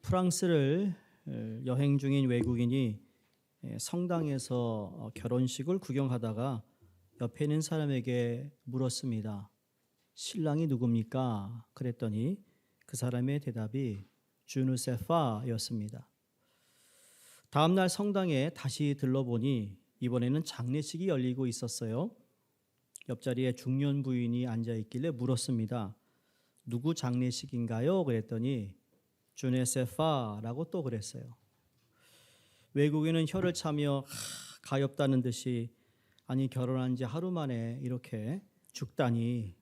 프랑스를 여행 중인 외국인이 성당에서 결혼식을 구경하다가 옆에 있는 사람에게 물었습니다. 신랑이 누굽니까? 그랬더니 그 사람의 대답이 주누세파였습니다. 다음날 성당에 다시 들러보니 이번에는 장례식이 열리고 있었어요. 옆자리에 중년 부인이 앉아있길래 물었습니다. 누구 장례식인가요? 그랬더니 주네세파라고 또 그랬어요. 외국인은 혀를 차며 가엾다는 듯이 아니 결혼한 지 하루 만에 이렇게 죽다니.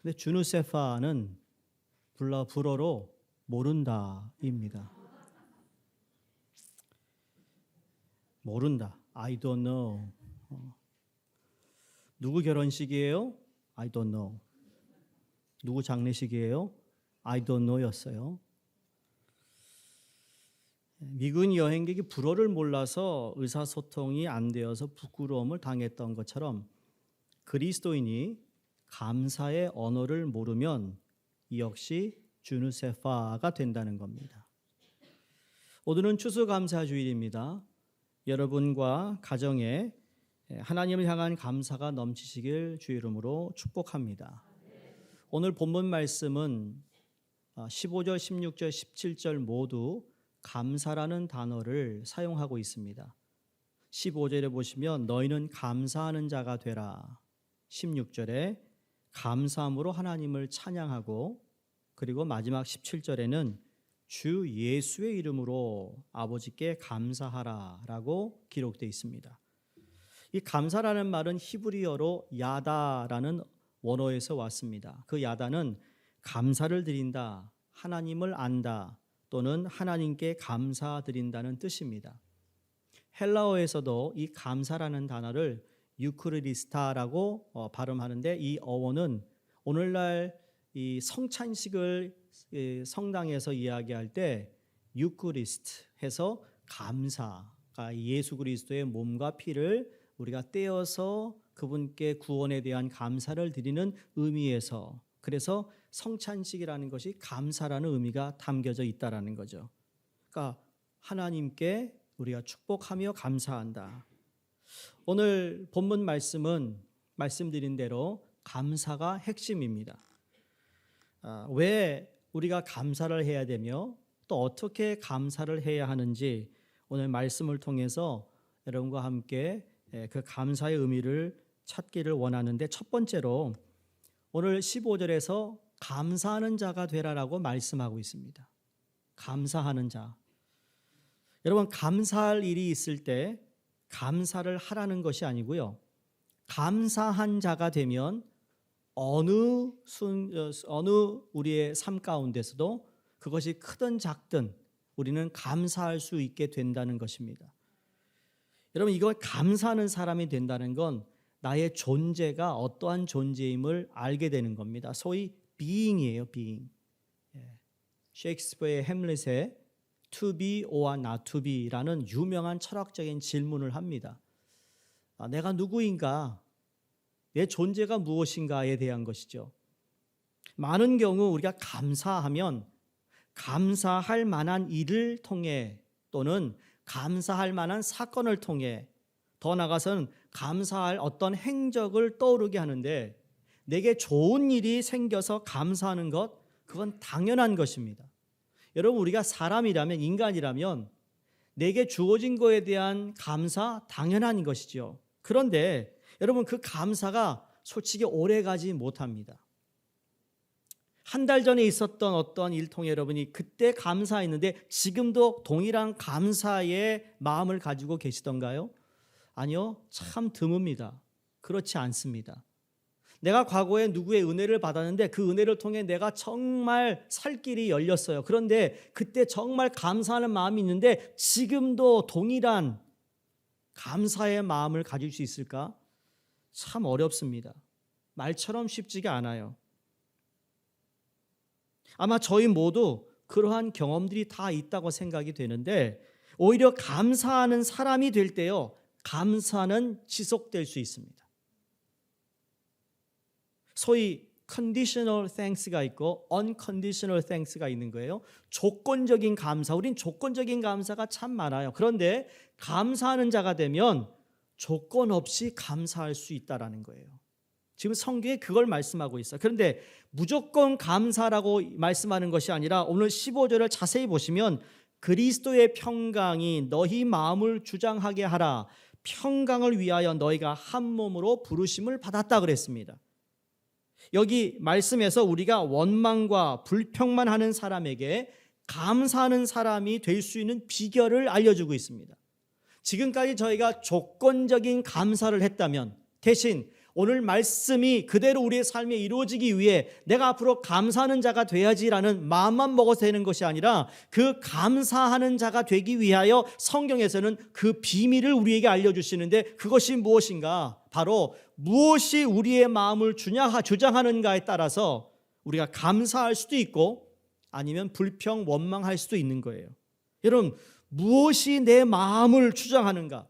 근데 주누세파는 불어로 모른다입니다. 모른다. I don't know. 누구 결혼식이에요? I don't know. 누구 장례식이에요? I don't know였어요. 미군 여행객이 불어를 몰라서 의사소통이 안 되어서 부끄러움을 당했던 것처럼 그리스도인이 감사의 언어를 모르면 이 역시 주누세파가 된다는 겁니다. 오늘은 추수감사주일입니다. 여러분과 가정에 하나님을 향한 감사가 넘치시길 주의 이름으로 축복합니다. 오늘 본문 말씀은 15절, 16절, 17절 모두 감사라는 단어를 사용하고 있습니다. 15절에 보시면 너희는 감사하는 자가 되라. 16절에 감사함으로 하나님을 찬양하고 그리고 마지막 17절에는 주 예수의 이름으로 아버지께 감사하라라고 기록되어 있습니다. 이 감사라는 말은 히브리어로 야다라는 원어에서 왔습니다. 그 야다는 감사를 드린다, 하나님을 안다 또는 하나님께 감사드린다는 뜻입니다. 헬라어에서도 이 감사라는 단어를 유크리스타라고 발음하는데 이 어원은 오늘날 이 성찬식을 성당에서 이야기할 때 유크리스트 해서 감사가 예수 그리스도의 몸과 피를 우리가 떼어서 그분께 구원에 대한 감사를 드리는 의미에서 그래서 성찬식이라는 것이 감사라는 의미가 담겨져 있다라는 거죠. 그러니까 하나님께 우리가 축복하며 감사한다. 오늘 본문 말씀은 말씀드린 대로 감사가 핵심입니다. 왜 우리가 감사를 해야 되며 또 어떻게 감사를 해야 하는지 오늘 말씀을 통해서 여러분과 함께 그 감사의 의미를 찾기를 원하는데 첫 번째로 오늘 15절에서 감사하는 자가 되라라고 말씀하고 있습니다. 감사하는 자. 여러분 감사할 일이 있을 때 감사를 하라는 것이 아니고요. 감사한 자가 되면 어느 우리의 삶 가운데서도 그것이 크든 작든 우리는 감사할 수 있게 된다는 것입니다. 여러분 이거 감사하는 사람이 된다는 건 나의 존재가 어떠한 존재임을 알게 되는 겁니다. 소위 being이에요. being. 셰익스피어의 햄릿에 to be or not to be라는 유명한 철학적인 질문을 합니다. 내가 누구인가? 내 존재가 무엇인가에 대한 것이죠. 많은 경우 우리가 감사하면 감사할 만한 일을 통해 또는 감사할 만한 사건을 통해 더 나아가서는 감사할 어떤 행적을 떠오르게 하는데 내게 좋은 일이 생겨서 감사하는 것 그건 당연한 것입니다. 여러분 우리가 사람이라면 인간이라면 내게 주어진 것에 대한 감사 당연한 것이죠. 그런데 여러분 그 감사가 솔직히 오래가지 못합니다. 한 달 전에 있었던 어떤 일 통해 여러분이 그때 감사했는데 지금도 동일한 감사의 마음을 가지고 계시던가요? 아니요. 참 드뭅니다. 그렇지 않습니다. 내가 과거에 누구의 은혜를 받았는데 그 은혜를 통해 내가 정말 살 길이 열렸어요. 그런데 그때 정말 감사하는 마음이 있는데 지금도 동일한 감사의 마음을 가질 수 있을까? 참 어렵습니다. 말처럼 쉽지가 않아요. 아마 저희 모두 그러한 경험들이 다 있다고 생각이 되는데 오히려 감사하는 사람이 될 때요. 감사는 지속될 수 있습니다. 소위 conditional thanks가 있고 unconditional thanks가 있는 거예요. 조건적인 감사. 우린 조건적인 감사가 참 많아요. 그런데 감사하는 자가 되면 조건 없이 감사할 수 있다라는 거예요. 지금 성경에 그걸 말씀하고 있어요. 그런데 무조건 감사라고 말씀하는 것이 아니라 오늘 15절을 자세히 보시면 그리스도의 평강이 너희 마음을 주장하게 하라. 평강을 위하여 너희가 한 몸으로 부르심을 받았다 그랬습니다. 여기 말씀에서 우리가 원망과 불평만 하는 사람에게 감사하는 사람이 될 수 있는 비결을 알려주고 있습니다. 지금까지 저희가 조건적인 감사를 했다면 대신 오늘 말씀이 그대로 우리의 삶에 이루어지기 위해 내가 앞으로 감사하는 자가 돼야지라는 마음만 먹어서 되는 것이 아니라 그 감사하는 자가 되기 위하여 성경에서는 그 비밀을 우리에게 알려주시는데 그것이 무엇인가? 바로 무엇이 우리의 마음을 주장하는가에 따라서 우리가 감사할 수도 있고 아니면 불평, 원망할 수도 있는 거예요. 여러분, 무엇이 내 마음을 주장하는가?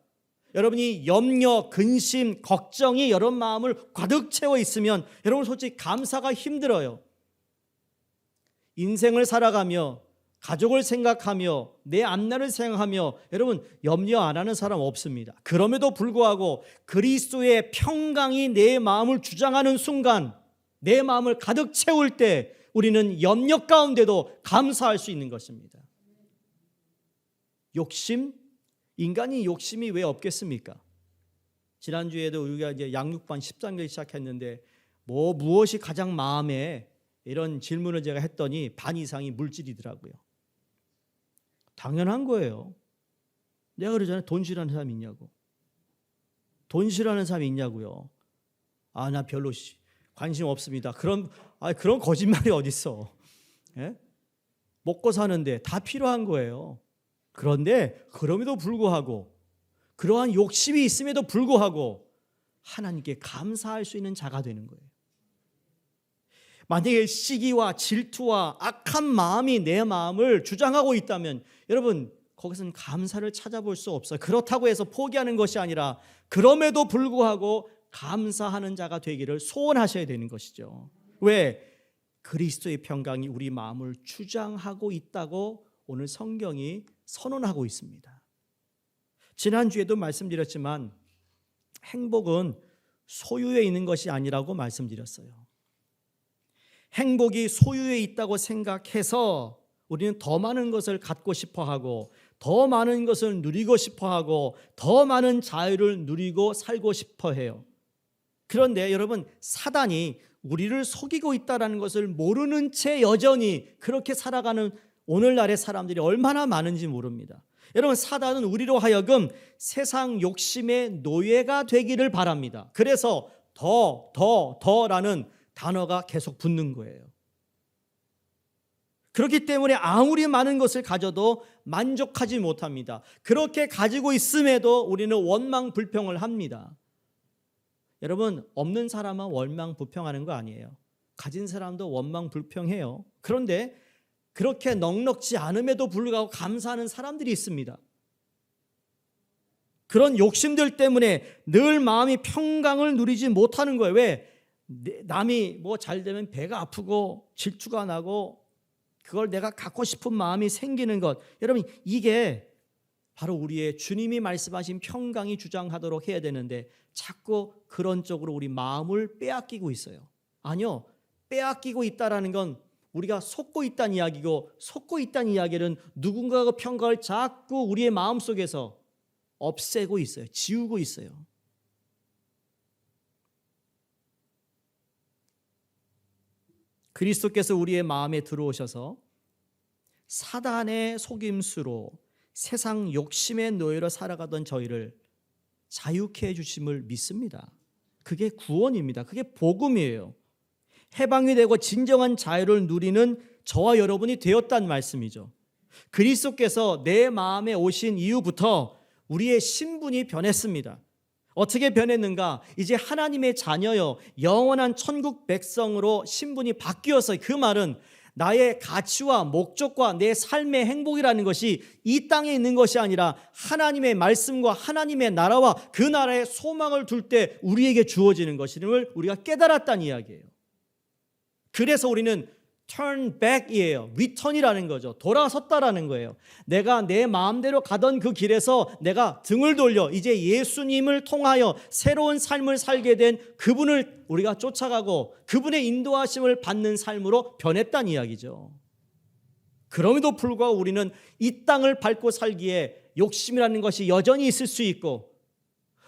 여러분이 염려, 근심, 걱정이 여러분 마음을 가득 채워 있으면 여러분 솔직히 감사가 힘들어요. 인생을 살아가며 가족을 생각하며 내 앞날을 생각하며 여러분 염려 안 하는 사람 없습니다. 그럼에도 불구하고 그리스도의 평강이 내 마음을 주장하는 순간 내 마음을 가득 채울 때 우리는 염려 가운데도 감사할 수 있는 것입니다. 욕심, 인간이 욕심이 왜 없겠습니까? 지난주에도 우리가 이제 양육반 13개월 시작했는데 무엇이 가장 마음에 이런 질문을 제가 했더니 반 이상이 물질이더라고요. 당연한 거예요. 내가 그러잖아요. 돈 싫어하는 사람이 있냐고. 돈 싫어하는 사람이 있냐고요. 아, 나 별로 관심 없습니다. 그런 거짓말이 어딨어. 예? 먹고 사는데 다 필요한 거예요. 그런데 그럼에도 불구하고 그러한 욕심이 있음에도 불구하고 하나님께 감사할 수 있는 자가 되는 거예요. 만약에 시기와 질투와 악한 마음이 내 마음을 주장하고 있다면 여러분 거기서는 감사를 찾아볼 수 없어요. 그렇다고 해서 포기하는 것이 아니라 그럼에도 불구하고 감사하는 자가 되기를 소원하셔야 되는 것이죠. 왜? 그리스도의 평강이 우리 마음을 주장하고 있다고 오늘 성경이 선언하고 있습니다. 지난주에도 말씀드렸지만 행복은 소유에 있는 것이 아니라고 말씀드렸어요. 행복이 소유에 있다고 생각해서 우리는 더 많은 것을 갖고 싶어하고 더 많은 것을 누리고 싶어하고 더 많은 자유를 누리고 살고 싶어해요. 그런데 여러분 사단이 우리를 속이고 있다는 것을 모르는 채 여전히 그렇게 살아가는 오늘날의 사람들이 얼마나 많은지 모릅니다. 여러분 사단은 우리로 하여금 세상 욕심의 노예가 되기를 바랍니다. 그래서 더라는 단어가 계속 붙는 거예요. 그렇기 때문에 아무리 많은 것을 가져도 만족하지 못합니다. 그렇게 가지고 있음에도 우리는 원망 불평을 합니다. 여러분 없는 사람은 원망 불평하는 거 아니에요. 가진 사람도 원망 불평해요. 그런데 그렇게 넉넉지 않음에도 불구하고 감사하는 사람들이 있습니다. 그런 욕심들 때문에 늘 마음이 평강을 누리지 못하는 거예요. 왜? 남이 뭐 잘 되면 배가 아프고 질투가 나고 그걸 내가 갖고 싶은 마음이 생기는 것. 여러분 이게 바로 우리의 주님이 말씀하신 평강이 주장하도록 해야 되는데 자꾸 그런 쪽으로 우리 마음을 빼앗기고 있어요. 아니요. 빼앗기고 있다라는 건 우리가 속고 있다는 이야기고 속고 있다는 이야기는 누군가가 평강을 자꾸 우리의 마음속에서 없애고 있어요. 지우고 있어요. 그리스도께서 우리의 마음에 들어오셔서 사단의 속임수로 세상 욕심의 노예로 살아가던 저희를 자유케 해주심을 믿습니다. 그게 구원입니다. 그게 복음이에요. 해방이 되고 진정한 자유를 누리는 저와 여러분이 되었다는 말씀이죠. 그리스도께서 내 마음에 오신 이후부터 우리의 신분이 변했습니다. 어떻게 변했는가? 이제 하나님의 자녀여 영원한 천국 백성으로 신분이 바뀌었어요. 그 말은 나의 가치와 목적과 내 삶의 행복이라는 것이 이 땅에 있는 것이 아니라 하나님의 말씀과 하나님의 나라와 그 나라의 소망을 둘 때 우리에게 주어지는 것임을 우리가 깨달았다는 이야기예요. 그래서 우리는 turn back이에요. return이라는 거죠. 돌아섰다라는 거예요. 내가 내 마음대로 가던 그 길에서 내가 등을 돌려 이제 예수님을 통하여 새로운 삶을 살게 된 그분을 우리가 쫓아가고 그분의 인도하심을 받는 삶으로 변했다는 이야기죠. 그럼에도 불구하고 우리는 이 땅을 밟고 살기에 욕심이라는 것이 여전히 있을 수 있고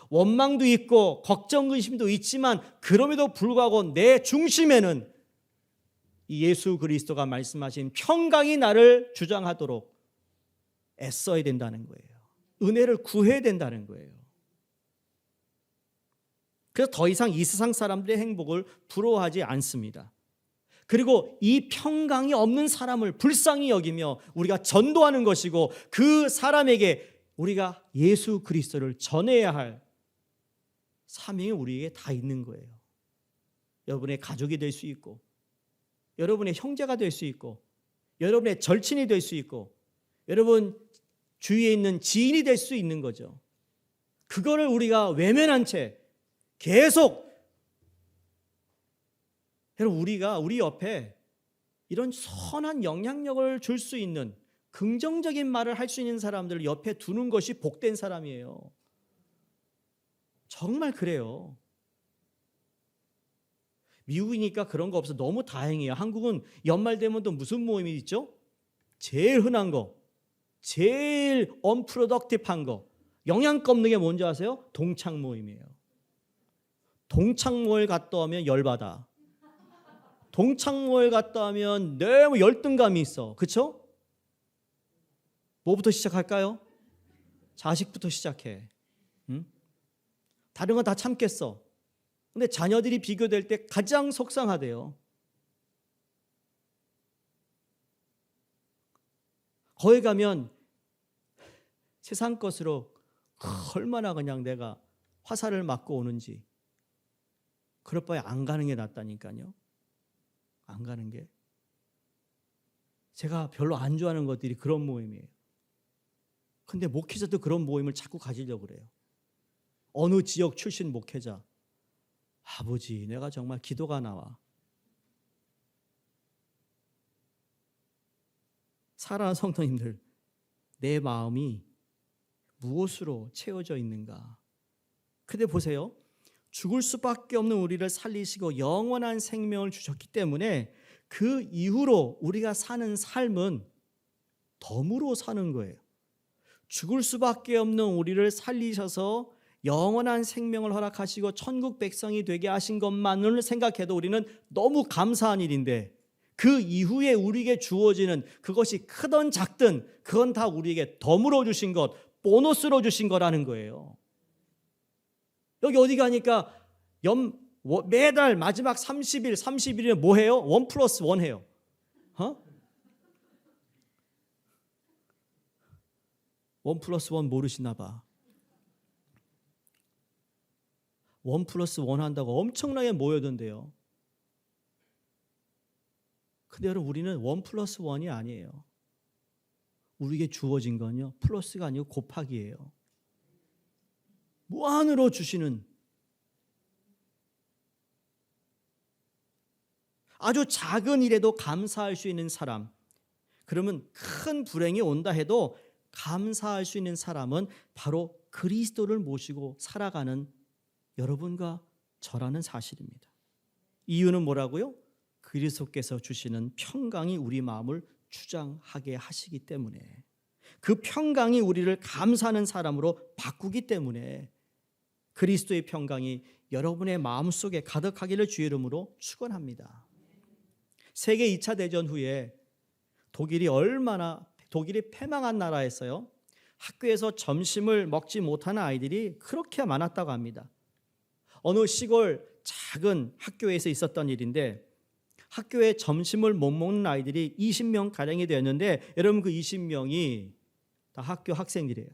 원망도 있고 걱정, 근심도 있지만 그럼에도 불구하고 내 중심에는 이 예수 그리스도가 말씀하신 평강이 나를 주장하도록 애써야 된다는 거예요. 은혜를 구해야 된다는 거예요. 그래서 더 이상 이 세상 사람들의 행복을 부러워하지 않습니다. 그리고 이 평강이 없는 사람을 불쌍히 여기며 우리가 전도하는 것이고 그 사람에게 우리가 예수 그리스도를 전해야 할 사명이 우리에게 다 있는 거예요. 여러분의 가족이 될 수 있고 여러분의 형제가 될 수 있고 여러분의 절친이 될 수 있고 여러분 주위에 있는 지인이 될 수 있는 거죠. 그거를 우리가 외면한 채 계속 여러분 우리가 우리 옆에 이런 선한 영향력을 줄 수 있는 긍정적인 말을 할 수 있는 사람들을 옆에 두는 것이 복된 사람이에요. 정말 그래요. 미국이니까 그런 거 없어 너무 다행이에요. 한국은 연말 되면 또 무슨 모임이 있죠? 제일 흔한 거, 제일 언프로덕티브한 거, 영양가 없는 게 뭔지 아세요? 동창 모임이에요. 동창 모임 갔다 오면 열받아. 동창 모임 갔다 오면 너무 열등감이 있어. 그렇죠? 뭐부터 시작할까요? 자식부터 시작해. 응? 다른 건 다 참겠어. 근데 자녀들이 비교될 때 가장 속상하대요. 거기 가면 세상 것으로 얼마나 그냥 내가 화살을 맞고 오는지 그럴 바에 안 가는 게 낫다니까요. 안 가는 게. 제가 별로 안 좋아하는 것들이 그런 모임이에요. 근데 목회자도 그런 모임을 자꾸 가지려고 그래요. 어느 지역 출신 목회자. 아버지, 내가 정말 기도가 나와. 사랑하는 성도님들, 내 마음이 무엇으로 채워져 있는가? 근데 보세요. 죽을 수밖에 없는 우리를 살리시고 영원한 생명을 주셨기 때문에 그 이후로 우리가 사는 삶은 덤으로 사는 거예요. 죽을 수밖에 없는 우리를 살리셔서 영원한 생명을 허락하시고 천국 백성이 되게 하신 것만을 생각해도 우리는 너무 감사한 일인데 그 이후에 우리에게 주어지는 그것이 크든 작든 그건 다 우리에게 덤으로 주신 것, 보너스로 주신 거라는 거예요. 여기 어디 가니까 매달 마지막 30일에 뭐 해요? 1+1 해요. 1+1 모르시나 봐. 1+1 한다고 엄청나게 모여던데요. 근데 여러분 우리는 1+1이 아니에요. 우리에게 주어진 건요 플러스가 아니고 곱하기예요. 무한으로 주시는 아주 작은 일에도 감사할 수 있는 사람. 그러면 큰 불행이 온다 해도 감사할 수 있는 사람은 바로 그리스도를 모시고 살아가는 여러분과 저라는 사실입니다. 이유는 뭐라고요? 그리스도께서 주시는 평강이 우리 마음을 주장하게 하시기 때문에 그 평강이 우리를 감사하는 사람으로 바꾸기 때문에 그리스도의 평강이 여러분의 마음속에 가득하기를 주의 이름으로 축원합니다. 세계 2차 대전 후에 독일이 패망한 나라였어요. 학교에서 점심을 먹지 못하는 아이들이 그렇게 많았다고 합니다. 어느 시골 작은 학교에서 있었던 일인데 학교에 점심을 못 먹는 아이들이 20명 가량이 되었는데 여러분 그 20명이 다 학교 학생들이에요.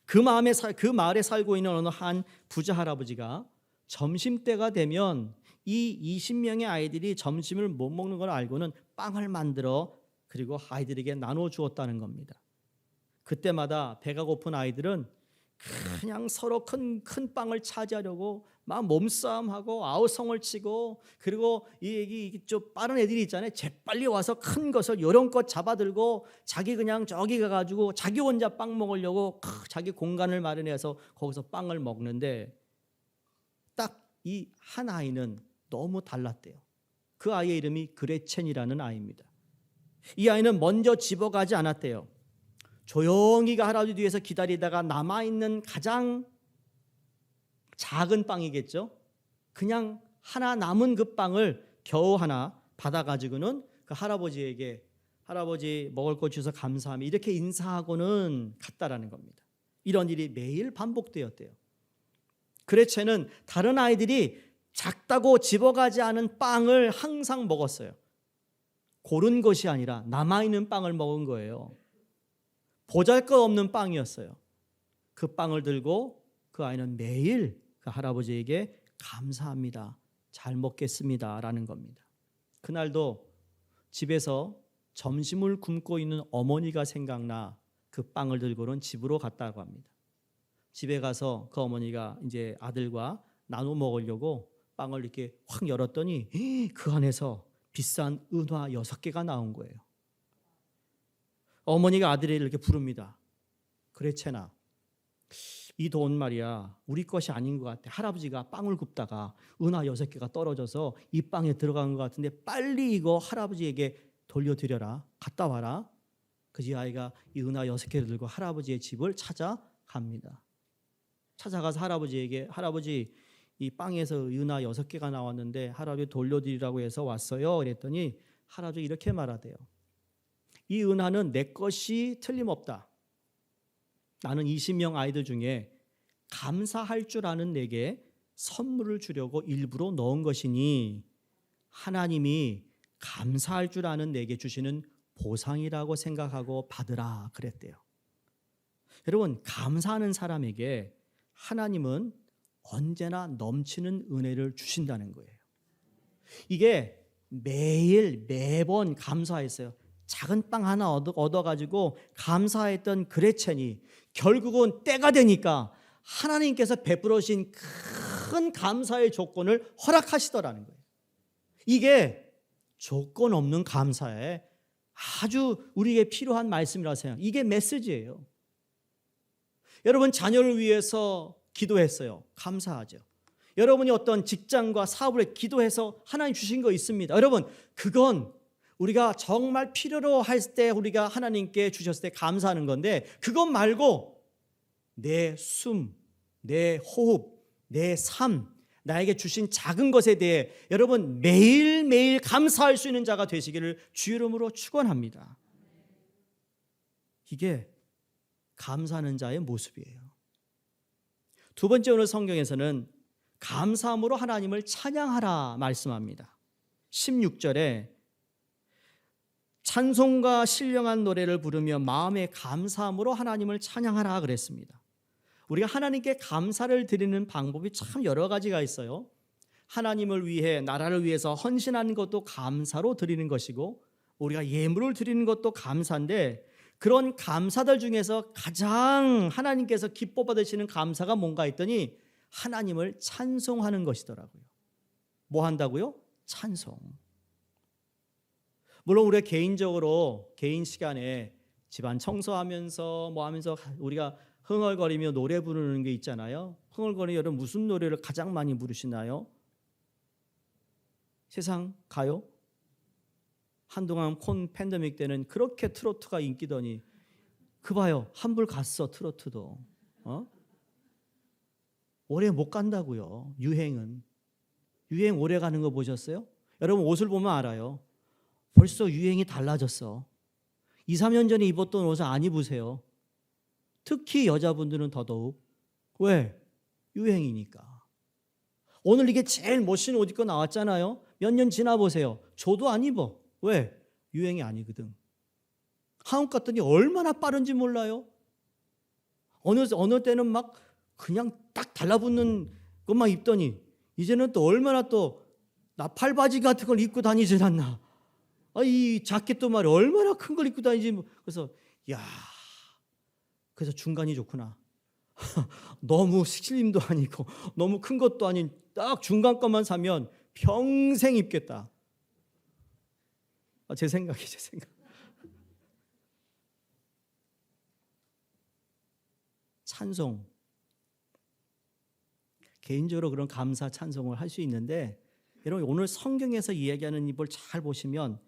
그 마을에 살고 있는 어느 한 부자 할아버지가 점심때가 되면 이 20명의 아이들이 점심을 못 먹는 걸 알고는 빵을 만들어 그리고 아이들에게 나눠 주었다는 겁니다. 그때마다 배가 고픈 아이들은 그냥 서로 큰 빵을 차지하려고 막 몸싸움하고 아우성을 치고, 그리고 좀 빠른 애들이 있잖아요. 재빨리 와서 큰 것을 요런껏 잡아들고 자기 그냥 저기 가가지고 자기 혼자 빵 먹으려고 자기 공간을 마련해서 거기서 빵을 먹는데, 딱 이 한 아이는 너무 달랐대요. 그 아이의 이름이 그레첸이라는 아이입니다. 이 아이는 먼저 집어가지 않았대요. 조용히 할아버지 뒤에서 기다리다가 남아있는 가장 작은 빵이겠죠. 그냥 하나 남은 그 빵을 겨우 하나 받아가지고는 그 할아버지에게, 할아버지 먹을 거 주셔서 감사합니다, 이렇게 인사하고는 갔다라는 겁니다. 이런 일이 매일 반복되었대요. 그레첸은 다른 아이들이 작다고 집어가지 않은 빵을 항상 먹었어요. 고른 것이 아니라 남아있는 빵을 먹은 거예요. 보잘것없는 빵이었어요. 그 빵을 들고 그 아이는 매일 그 할아버지에게 감사합니다, 잘 먹겠습니다 라는 겁니다. 그날도 집에서 점심을 굶고 있는 어머니가 생각나 그 빵을 들고는 집으로 갔다고 합니다. 집에 가서 그 어머니가 이제 아들과 나눠 먹으려고 빵을 이렇게 확 열었더니 그 안에서 비싼 은화 6개가 나온 거예요. 어머니가 아들을 이렇게 부릅니다. 그레첸아, 이 돈 말이야 우리 것이 아닌 것 같아. 할아버지가 빵을 굽다가 은화 6개가 떨어져서 이 빵에 들어간 것 같은데 빨리 이거 할아버지에게 돌려드려라. 갔다 와라. 그지 아이가 이 은화 6개를 들고 할아버지의 집을 찾아갑니다. 찾아가서 할아버지에게, 할아버지 이 빵에서 은화 6개가 나왔는데 할아버지 돌려드리라고 해서 왔어요. 그랬더니 할아버지 이렇게 말하대요. 이 은화는 내 것이 틀림없다. 나는 20명 아이들 중에 감사할 줄 아는 내게 선물을 주려고 일부러 넣은 것이니 하나님이 감사할 줄 아는 내게 주시는 보상이라고 생각하고 받으라 그랬대요. 여러분, 감사하는 사람에게 하나님은 언제나 넘치는 은혜를 주신다는 거예요. 이게 매번 감사했어요. 작은 빵 하나 얻어가지고 감사했던 그레첸이 결국은 때가 되니까 하나님께서 베풀어 주신 큰 감사의 조건을 허락하시더라는 거예요. 이게 조건 없는 감사에 아주 우리에게 필요한 말씀이라고 생각해요. 이게 메시지예요. 여러분, 자녀를 위해서 기도했어요. 감사하죠. 여러분이 어떤 직장과 사업을 기도해서 하나님 주신 거 있습니다. 여러분, 그건 우리가 정말 필요로 할 때 우리가 하나님께 주셨을 때 감사하는 건데, 그것 말고 내 숨, 내 호흡, 내 삶, 나에게 주신 작은 것에 대해 여러분 매일매일 감사할 수 있는 자가 되시기를 주 이름으로 축원합니다. 이게 감사하는 자의 모습이에요. 두 번째, 오늘 성경에서는 감사함으로 하나님을 찬양하라 말씀합니다. 16절에 찬송과 신령한 노래를 부르며 마음의 감사함으로 하나님을 찬양하라 그랬습니다. 우리가 하나님께 감사를 드리는 방법이 참 여러 가지가 있어요. 하나님을 위해, 나라를 위해서 헌신하는 것도 감사로 드리는 것이고, 우리가 예물을 드리는 것도 감사인데, 그런 감사들 중에서 가장 하나님께서 기뻐 받으시는 감사가 뭔가 했더니 하나님을 찬송하는 것이더라고요. 뭐 한다고요? 찬송. 물론 우리가 개인적으로 개인 시간에 집안 청소하면서 뭐 하면서 우리가 흥얼거리며 노래 부르는 게 있잖아요. 흥얼거리며 여러분 무슨 노래를 가장 많이 부르시나요? 세상 가요? 한동안 팬데믹 때는 그렇게 트로트가 인기더니 그 봐요, 환불 갔어 트로트도. 오래 못 간다고요. 유행은. 유행 오래 가는 거 보셨어요? 여러분 옷을 보면 알아요. 벌써 유행이 달라졌어. 2, 3년 전에 입었던 옷을 안 입으세요. 특히 여자분들은 더더욱. 왜? 유행이니까. 오늘 이게 제일 멋진 옷 입고 나왔잖아요. 몇 년 지나 보세요. 저도 안 입어. 왜? 유행이 아니거든. 한국 갔더니 얼마나 빠른지 몰라요. 어느 때는 막 그냥 딱 달라붙는 것만 입더니 이제는 또 얼마나 또 나팔바지 같은 걸 입고 다니질 않나. 이 자켓도 말이야 얼마나 큰 걸 입고 다니지. 그래서 그래서 중간이 좋구나. 너무 슬림도 아니고 너무 큰 것도 아닌 딱 중간 것만 사면 평생 입겠다. 제 생각이에요, 제 생각. 찬송. 개인적으로 그런 감사 찬송을 할 수 있는데, 여러분 오늘 성경에서 이야기하는 이걸 잘 보시면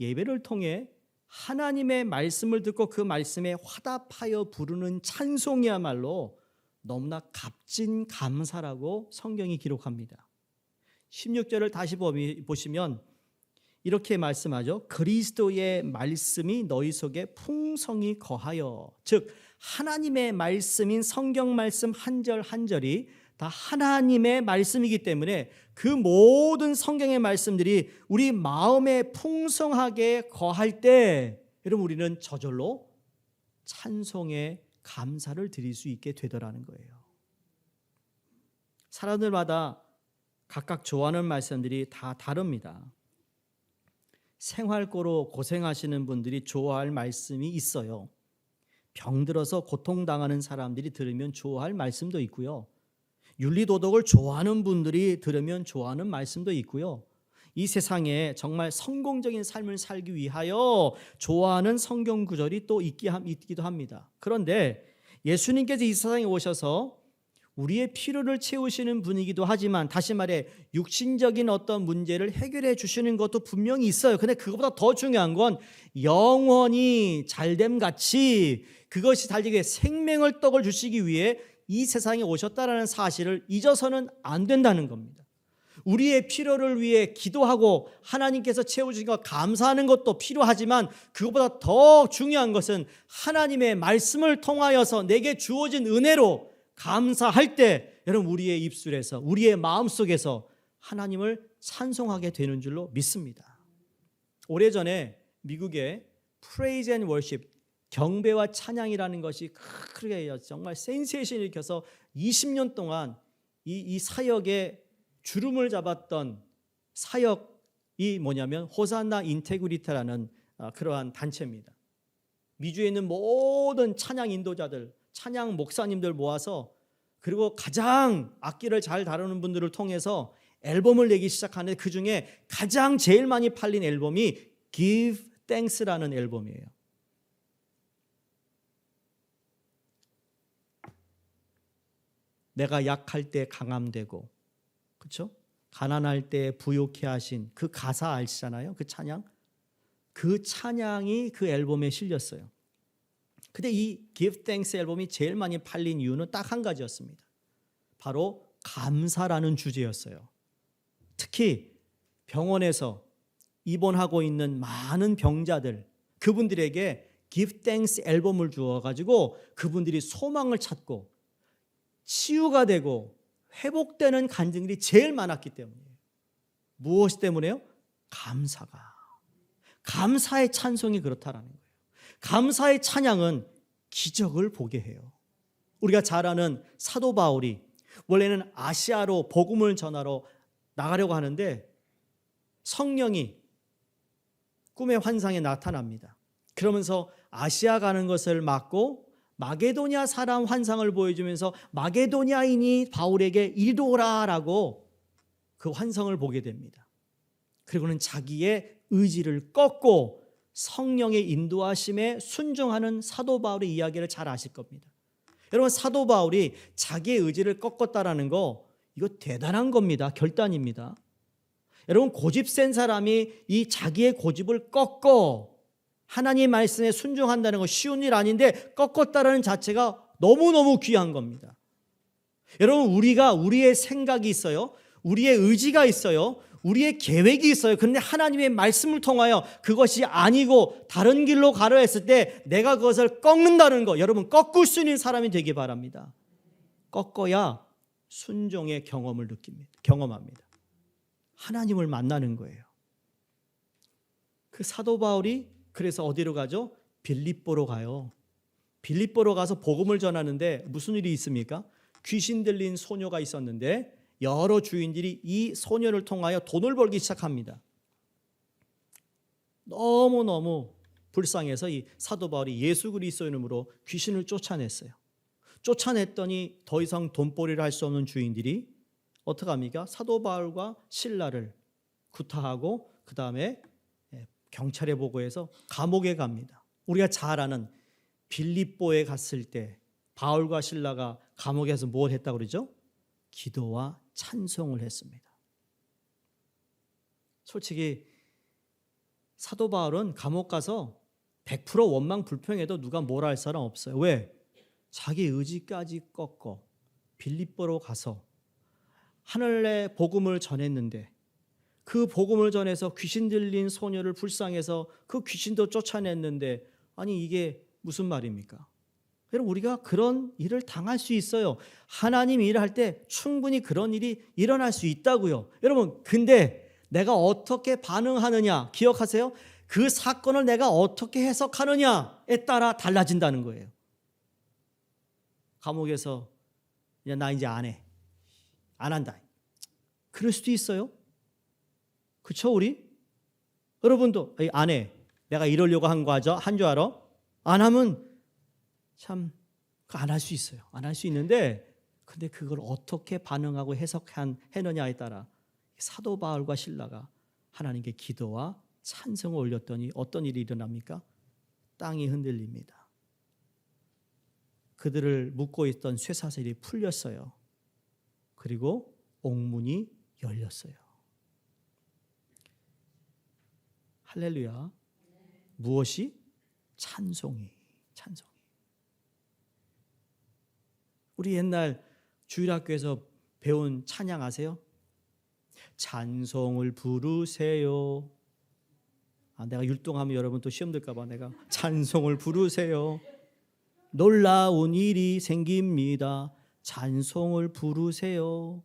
예배를 통해 하나님의 말씀을 듣고 그 말씀에 화답하여 부르는 찬송이야말로 너무나 값진 감사라고 성경이 기록합니다. 16절을 다시 보시면 이렇게 말씀하죠. 그리스도의 말씀이 너희 속에 풍성히 거하여. 즉 하나님의 말씀인 성경 말씀 한 절 한 절이 다 하나님의 말씀이기 때문에 그 모든 성경의 말씀들이 우리 마음에 풍성하게 거할 때 여러분 우리는 저절로 찬송의 감사를 드릴 수 있게 되더라는 거예요. 사람들마다 각각 좋아하는 말씀들이 다 다릅니다. 생활고로 고생하시는 분들이 좋아할 말씀이 있어요. 병들어서 고통당하는 사람들이 들으면 좋아할 말씀도 있고요. 윤리도덕을 좋아하는 분들이 들으면 좋아하는 말씀도 있고요. 이 세상에 정말 성공적인 삶을 살기 위하여 좋아하는 성경 구절이 또 있기도 합니다. 그런데 예수님께서 이 세상에 오셔서 우리의 필요를 채우시는 분이기도 하지만, 다시 말해 육신적인 어떤 문제를 해결해 주시는 것도 분명히 있어요. 근데 그것보다 더 중요한 건 영원히 잘됨 같이 그것이 달리게 생명의 떡을 주시기 위해 이 세상에 오셨다라는 사실을 잊어서는 안 된다는 겁니다. 우리의 필요를 위해 기도하고 하나님께서 채워주신 것 감사하는 것도 필요하지만, 그것보다 더 중요한 것은 하나님의 말씀을 통하여서 내게 주어진 은혜로 감사할 때 여러분 우리의 입술에서, 우리의 마음속에서 하나님을 찬송하게 되는 줄로 믿습니다. 오래전에 미국의 Praise and Worship, 경배와 찬양이라는 것이 크게 정말 센세이션을 일으켜서 20년 동안 이 사역에 주름을 잡았던 사역이 뭐냐면 호산나 인테그리티라는 그러한 단체입니다. 미주에 있는 모든 찬양 인도자들, 찬양 목사님들 모아서, 그리고 가장 악기를 잘 다루는 분들을 통해서 앨범을 내기 시작하는데, 그중에 가장 제일 많이 팔린 앨범이 Give Thanks라는 앨범이에요. 내가 약할 때 강함되고, 그렇죠? 가난할 때 부욕케 하신 그 가사 아시잖아요? 그 찬양. 그 찬양이 그 앨범에 실렸어요. 근데 이 Give Thanks 앨범이 제일 많이 팔린 이유는 딱 한 가지였습니다. 바로 감사라는 주제였어요. 특히 병원에서 입원하고 있는 많은 병자들, 그분들에게 Give Thanks 앨범을 주어가지고 그분들이 소망을 찾고 치유가 되고 회복되는 간증들이 제일 많았기 때문이에요. 무엇 때문에요? 감사의 찬송이 그렇다라는 거예요. 감사의 찬양은 기적을 보게 해요. 우리가 잘 아는 사도 바울이 원래는 아시아로 복음을 전하러 나가려고 하는데 성령이 꿈의 환상에 나타납니다. 그러면서 아시아 가는 것을 막고 마게도냐 사람 환상을 보여주면서 마게도냐인이 바울에게 이리로 오라라고 그 환상을 보게 됩니다. 그리고는 자기의 의지를 꺾고 성령의 인도하심에 순종하는 사도 바울의 이야기를 잘 아실 겁니다. 여러분, 사도 바울이 자기의 의지를 꺾었다라는 거, 이거 대단한 겁니다. 결단입니다. 여러분, 고집 센 사람이 이 자기의 고집을 꺾고 하나님 말씀에 순종한다는 거 쉬운 일 아닌데, 꺾었다라는 자체가 너무너무 귀한 겁니다. 여러분, 우리의 생각이 있어요. 우리의 의지가 있어요. 우리의 계획이 있어요. 그런데 하나님의 말씀을 통하여 그것이 아니고 다른 길로 가려 했을 때 내가 그것을 꺾는다는 거, 여러분 꺾을 수 있는 사람이 되기 바랍니다. 꺾어야 순종의 경험합니다. 하나님을 만나는 거예요. 그 사도 바울이 그래서 어디로 가죠? 빌립보로 가요. 빌립보로 가서 복음을 전하는데 무슨 일이 있습니까? 귀신 들린 소녀가 있었는데 여러 주인들이 이 소녀를 통하여 돈을 벌기 시작합니다. 너무너무 불쌍해서 이 사도 바울이 예수 그리스도 이름으로 귀신을 쫓아냈어요. 쫓아냈더니 더 이상 돈벌이를 할 수 없는 주인들이 어떻게 합니까? 사도 바울과 실라를 구타하고 그 다음에 경찰에 보고해서 감옥에 갑니다. 우리가 잘 아는 빌립보에 갔을 때 바울과 실라가 감옥에서 뭘 했다고 그러죠? 기도와 찬송을 했습니다. 솔직히 사도 바울은 감옥 가서 100% 원망 불평해도 누가 뭐라 할 사람 없어요. 왜? 자기 의지까지 꺾어 빌립보로 가서 하늘의 복음을 전했는데 그 복음을 전해서 귀신 들린 소녀를 불쌍해서 그 귀신도 쫓아냈는데 아니 이게 무슨 말입니까? 여러분 우리가 그런 일을 당할 수 있어요. 하나님 일을 할 때 충분히 그런 일이 일어날 수 있다고요. 여러분 근데 내가 어떻게 반응하느냐 기억하세요? 그 사건을 내가 어떻게 해석하느냐에 따라 달라진다는 거예요. 감옥에서 그냥 나 이제 안 해. 안 한다. 그럴 수도 있어요. 그렇죠 우리? 여러분도 안 해. 내가 이러려고 한 줄 알아? 안 하면 참 안 할 수 있어요. 안 할 수 있는데 근데 그걸 어떻게 반응하고 해석했느냐에 따라 사도 바울과 실라가 하나님께 기도와 찬송을 올렸더니 어떤 일이 일어납니까? 땅이 흔들립니다. 그들을 묶고 있던 쇠사슬이 풀렸어요. 그리고 옥문이 열렸어요. 할렐루야. 무엇이? 찬송이. 우리 옛날 주일학교에서 배운 찬양 아세요? 찬송을 부르세요. 내가 율동하면 여러분 또 시험 들까 봐 내가 찬송을 부르세요. 놀라운 일이 생깁니다. 찬송을 부르세요.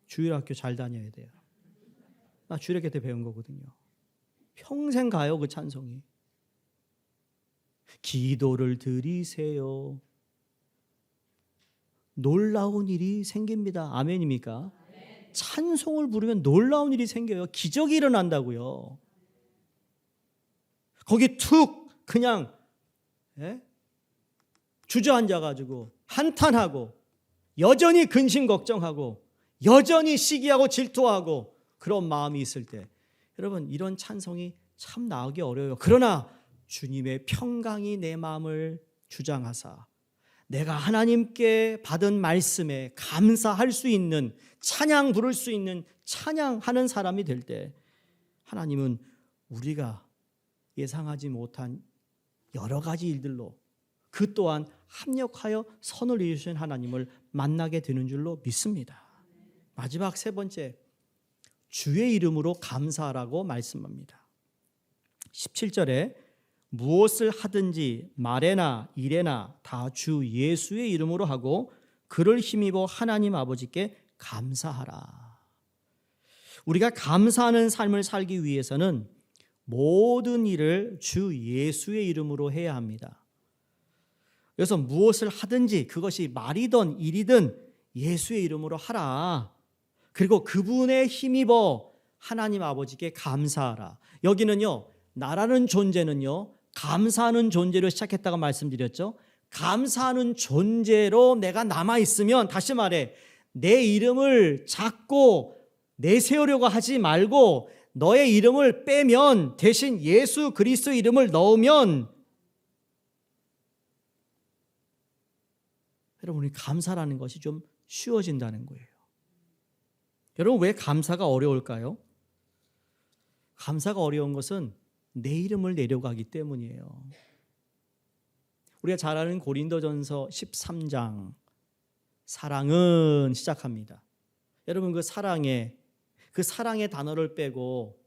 주일학교 잘 다녀야 돼요. 나 주일학교 때 배운 거거든요. 평생 가요 그 찬송이. 기도를 드리세요. 놀라운 일이 생깁니다. 아멘입니까? 찬송을 부르면 놀라운 일이 생겨요. 기적이 일어난다고요. 거기 툭 그냥 주저앉아가지고 한탄하고 여전히 근심 걱정하고 여전히 시기하고 질투하고 그런 마음이 있을 때 여러분 이런 찬송이 참 나오기 어려워요. 그러나 주님의 평강이 내 마음을 주장하사 내가 하나님께 받은 말씀에 감사할 수 있는 찬양 부를 수 있는 찬양하는 사람이 될 때 하나님은 우리가 예상하지 못한 여러 가지 일들로 그 또한 합력하여 선을 이루신 하나님을 만나게 되는 줄로 믿습니다. 마지막 세 번째, 주의 이름으로 감사하라고 말씀합니다. 17절에 무엇을 하든지 말에나 일에나 다 주 예수의 이름으로 하고 그를 힘입어 하나님 아버지께 감사하라. 우리가 감사하는 삶을 살기 위해서는 모든 일을 주 예수의 이름으로 해야 합니다. 그래서 무엇을 하든지 그것이 말이든 일이든 예수의 이름으로 하라. 그리고 그분의 힘입어 하나님 아버지께 감사하라. 여기는요, 나라는 존재는요, 감사하는 존재로 시작했다고 말씀드렸죠. 감사하는 존재로 내가 남아있으면, 다시 말해, 내 이름을 자꾸 내세우려고 하지 말고 너의 이름을 빼면, 대신 예수 그리스도 이름을 넣으면, 여러분, 우리 감사라는 것이 좀 쉬워진다는 거예요. 여러분, 왜 감사가 어려울까요? 감사가 어려운 것은 내 이름을 내려가기 때문이에요. 우리가 잘 아는 고린도전서 13장 사랑은 시작합니다. 여러분 그 사랑의 단어를 빼고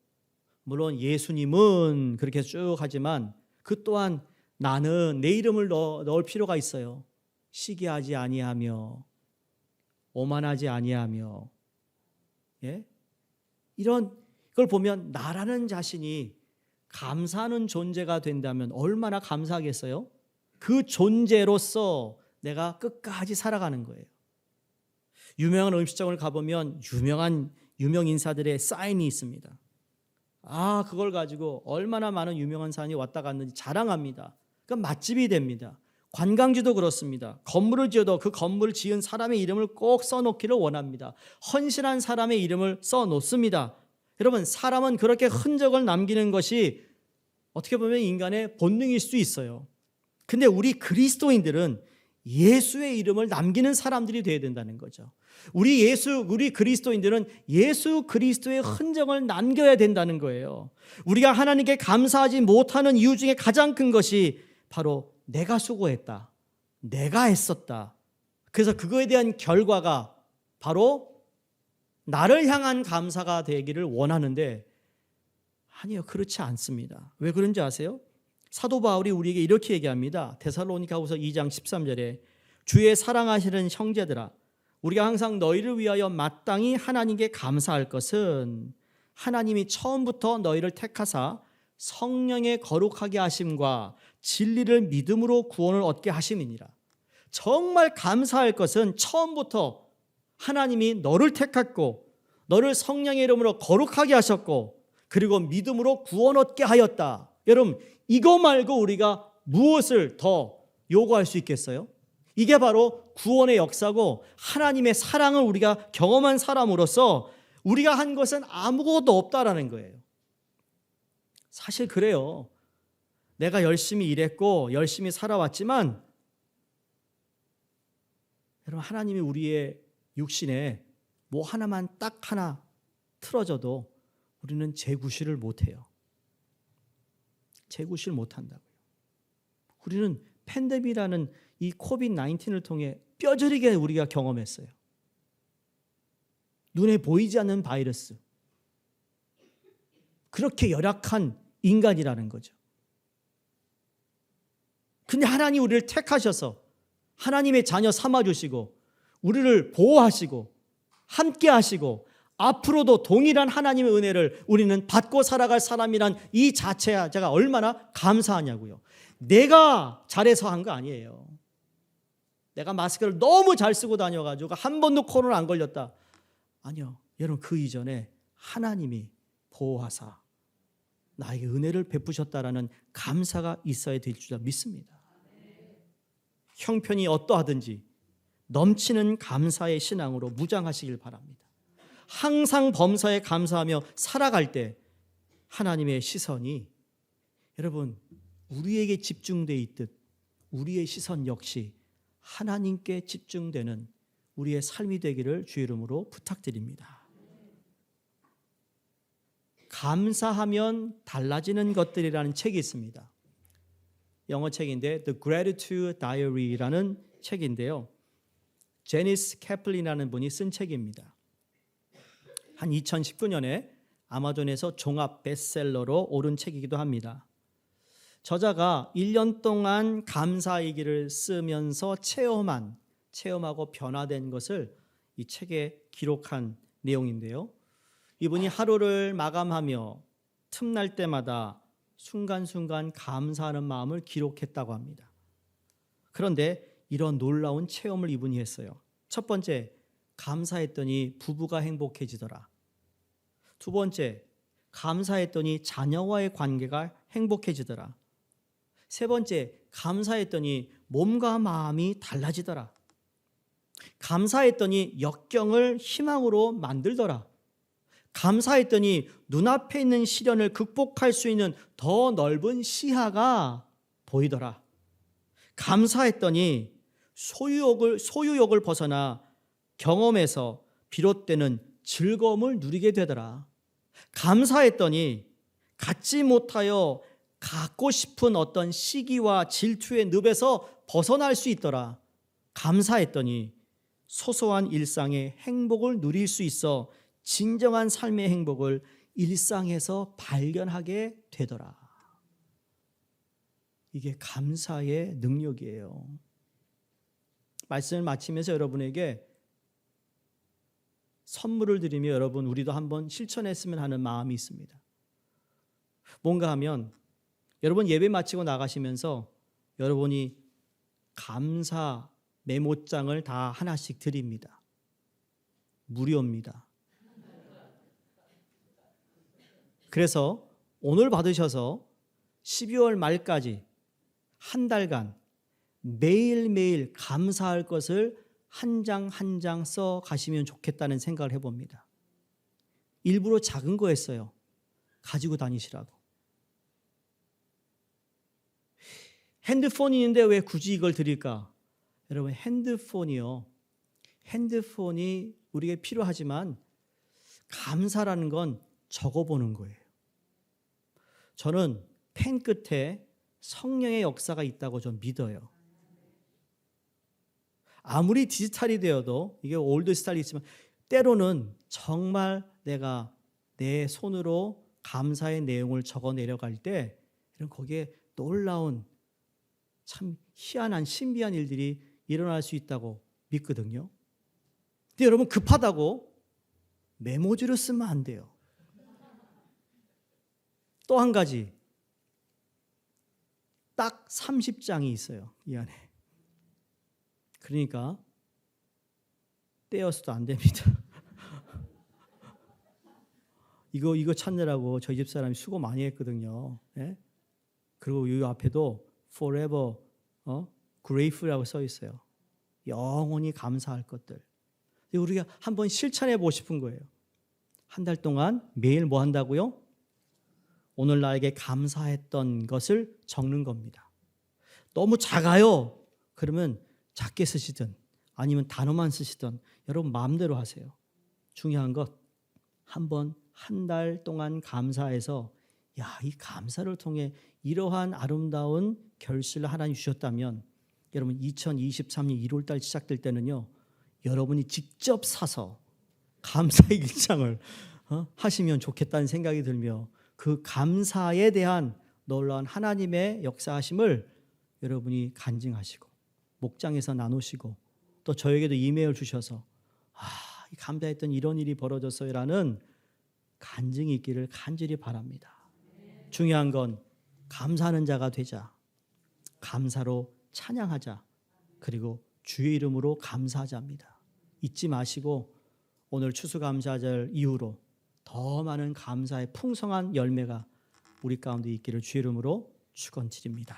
물론 예수님은 그렇게 쭉 하지만 그 또한 나는 내 이름을 넣을 필요가 있어요. 시기하지 아니하며 오만하지 아니하며 이런 걸 보면 나라는 자신이 감사하는 존재가 된다면 얼마나 감사하겠어요? 그 존재로서 내가 끝까지 살아가는 거예요. 유명한 음식점을 가보면 유명 인사들의 사인이 있습니다. 그걸 가지고 얼마나 많은 유명한 사람이 왔다 갔는지 자랑합니다. 그건 맛집이 됩니다. 관광지도 그렇습니다. 건물을 지어도 그 건물을 지은 사람의 이름을 꼭 써놓기를 원합니다. 헌신한 사람의 이름을 써놓습니다. 여러분, 사람은 그렇게 흔적을 남기는 것이 어떻게 보면 인간의 본능일 수 있어요. 근데 우리 그리스도인들은 예수의 이름을 남기는 사람들이 되어야 된다는 거죠. 우리 그리스도인들은 예수 그리스도의 흔적을 남겨야 된다는 거예요. 우리가 하나님께 감사하지 못하는 이유 중에 가장 큰 것이 바로 내가 수고했다, 내가 했었다. 그래서 그거에 대한 결과가 바로 나를 향한 감사가 되기를 원하는데, 아니요, 그렇지 않습니다. 왜 그런지 아세요? 사도 바울이 우리에게 이렇게 얘기합니다. 데살로니가후서 2장 13절에 주의 사랑하시는 형제들아, 우리가 항상 너희를 위하여 마땅히 하나님께 감사할 것은 하나님이 처음부터 너희를 택하사 성령의 거룩하게 하심과 진리를 믿음으로 구원을 얻게 하심이니라. 정말 감사할 것은 처음부터 하나님이 너를 택했고 너를 성령의 이름으로 거룩하게 하셨고 그리고 믿음으로 구원 얻게 하였다. 여러분, 이거 말고 우리가 무엇을 더 요구할 수 있겠어요? 이게 바로 구원의 역사고 하나님의 사랑을 우리가 경험한 사람으로서 우리가 한 것은 아무것도 없다라는 거예요. 사실 그래요. 내가 열심히 일했고 열심히 살아왔지만 여러분, 하나님이 우리의 육신에 뭐 하나만 딱 하나 틀어져도 우리는 재구실을 못해요. 재구실 못한다고요. 우리는 팬데믹이라는 이 코비드-19을 통해 뼈저리게 우리가 경험했어요. 눈에 보이지 않는 바이러스. 그렇게 열악한 인간이라는 거죠. 근데 하나님 우리를 택하셔서 하나님의 자녀 삼아주시고 우리를 보호하시고 함께 하시고 앞으로도 동일한 하나님의 은혜를 우리는 받고 살아갈 사람이란 이 자체가 얼마나 감사하냐고요. 내가 잘해서 한 거 아니에요. 내가 마스크를 너무 잘 쓰고 다녀가지고 한 번도 코로나 안 걸렸다. 아니요. 여러분, 그 이전에 하나님이 보호하사 나에게 은혜를 베푸셨다라는 감사가 있어야 될 줄 믿습니다. 형편이 어떠하든지 넘치는 감사의 신앙으로 무장하시길 바랍니다. 항상 범사에 감사하며 살아갈 때 하나님의 시선이 여러분 우리에게 집중되어 있듯 우리의 시선 역시 하나님께 집중되는 우리의 삶이 되기를 주의 이름으로 부탁드립니다. 감사하면 달라지는 것들이라는 책이 있습니다. 영어 책인데 The Gratitude Diary라는 책인데요. 제니스 캐플린이라는 분이 쓴 책입니다. 한 2019년에 아마존에서 종합 베스트셀러로 오른 책이기도 합니다. 저자가 1년 동안 감사 얘기를 쓰면서 체험하고 변화된 것을 이 책에 기록한 내용인데요. 이분이 하루를 마감하며 틈날 때마다 순간순간 감사하는 마음을 기록했다고 합니다. 그런데 이런 놀라운 체험을 이분이 했어요. 첫 번째, 감사했더니 부부가 행복해지더라. 두 번째, 감사했더니 자녀와의 관계가 행복해지더라. 세 번째, 감사했더니 몸과 마음이 달라지더라. 감사했더니 역경을 희망으로 만들더라. 감사했더니 눈앞에 있는 시련을 극복할 수 있는 더 넓은 시야가 보이더라. 감사했더니 소유욕을 벗어나 경험에서 비롯되는 즐거움을 누리게 되더라. 감사했더니 갖지 못하여 갖고 싶은 어떤 시기와 질투의 늪에서 벗어날 수 있더라. 감사했더니 소소한 일상의 행복을 누릴 수 있어 진정한 삶의 행복을 일상에서 발견하게 되더라. 이게 감사의 능력이에요. 말씀을 마치면서 여러분에게 선물을 드리며 여러분 우리도 한번 실천했으면 하는 마음이 있습니다. 뭔가 하면 여러분 예배 마치고 나가시면서 여러분이 감사 메모장을 다 하나씩 드립니다. 무료입니다. 그래서 오늘 받으셔서 12월 말까지 한 달간 매일매일 감사할 것을 한 장 한 장 써 가시면 좋겠다는 생각을 해봅니다. 일부러 작은 거 했어요. 가지고 다니시라고. 핸드폰이 있는데 왜 굳이 이걸 드릴까? 여러분, 핸드폰이 우리에게 필요하지만 감사라는 건 적어보는 거예요. 저는 펜 끝에 성령의 역사가 있다고 좀 믿어요. 아무리 디지털이 되어도, 이게 올드 스타일이 있지만 때로는 정말 내가 내 손으로 감사의 내용을 적어 내려갈 때 거기에 놀라운 참 희한한 신비한 일들이 일어날 수 있다고 믿거든요. 근데 여러분, 급하다고 메모지로 쓰면 안 돼요. 또 한 가지, 딱 30장이 있어요, 이 안에. 그러니까 떼어서도 안 됩니다. 이거 찾느라고 저희 집 사람이 수고 많이 했거든요. 예? 그리고 이 앞에도 forever grateful이라고 써 있어요. 영원히 감사할 것들. 우리가 한번 실천해 보고 싶은 거예요. 한 달 동안 매일 뭐 한다고요? 오늘 나에게 감사했던 것을 적는 겁니다. 너무 작아요. 그러면 작게 쓰시든 아니면 단어만 쓰시든 여러분 마음대로 하세요. 중요한 것, 한번 한 달 동안 감사해서 이 감사를 통해 이러한 아름다운 결실을 하나님 주셨다면 여러분 2023년 1월 달 시작될 때는요, 여러분이 직접 사서 감사의 일장을 하시면 좋겠다는 생각이 들며 그 감사에 대한 놀라운 하나님의 역사하심을 여러분이 간증하시고 목장에서 나누시고 또 저에게도 이메일 주셔서 감사했던 이런 일이 벌어졌어요라는 간증이 있기를 간절히 바랍니다. 중요한 건 감사하는 자가 되자. 감사로 찬양하자. 그리고 주의 이름으로 감사하자입니다. 잊지 마시고 오늘 추수감사절 이후로 더 많은 감사의 풍성한 열매가 우리 가운데 있기를 주의 이름으로 축원드립니다.